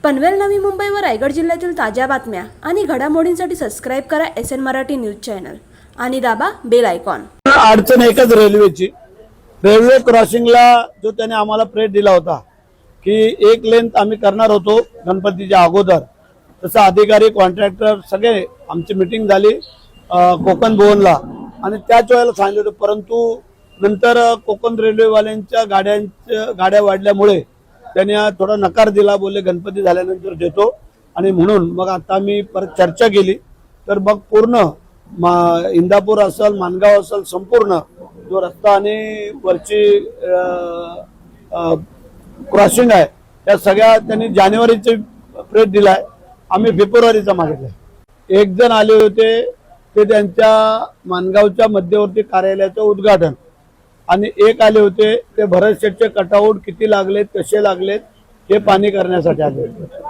पनवेल नवी मुंबई व रायगड जिल्ह्यातील ताज्या बातम्या आणि घडामोडींसाठी सबस्क्राईब करा SN मराठी न्यूज चॅनल आणि दाबा बेल आयकॉन। अडचण एकच रेल्वेची, रेल्वे क्रॉसिंगला जो त्याने आम्हाला प्रेट दिला होता की एक लेंथ आम्ही करणार होतो गणपतीच्या अगोदर, तसं अधिकारी कॉन्ट्रॅक्टर सगळे आमची मीटिंग झाली कोकण भवनला आणि त्याच वेळेला सांगितलं होतं, परंतु नंतर कोकण रेल्वेवाल्यांच्या गाड्या वाढल्यामुळे त्यांनी थोडा नकार दिला, बोलले गणपती झाल्यानंतर देतो। आणि म्हणून मग आता मी परत चर्चा केली तर मग पूर्ण इंदापूर असेल मानगाव असेल संपूर्ण जो रस्ता आणि वरची क्रॉसिंग आहे त्या सगळ्या त्यांनी जानेवारीचे प्रेट दिलाय, आम्ही फेब्रुवारीचा मागितलाय। एक जण आले होते ते त्यांच्या मानगावच्या मध्यवर्ती कार्यालयाचं उद्घाटन आणि एक आले होते ते भरत शेठचे कटआउट किती लागलेत कसे लागलेत हे पाहणी करण्यासाठी आले होते।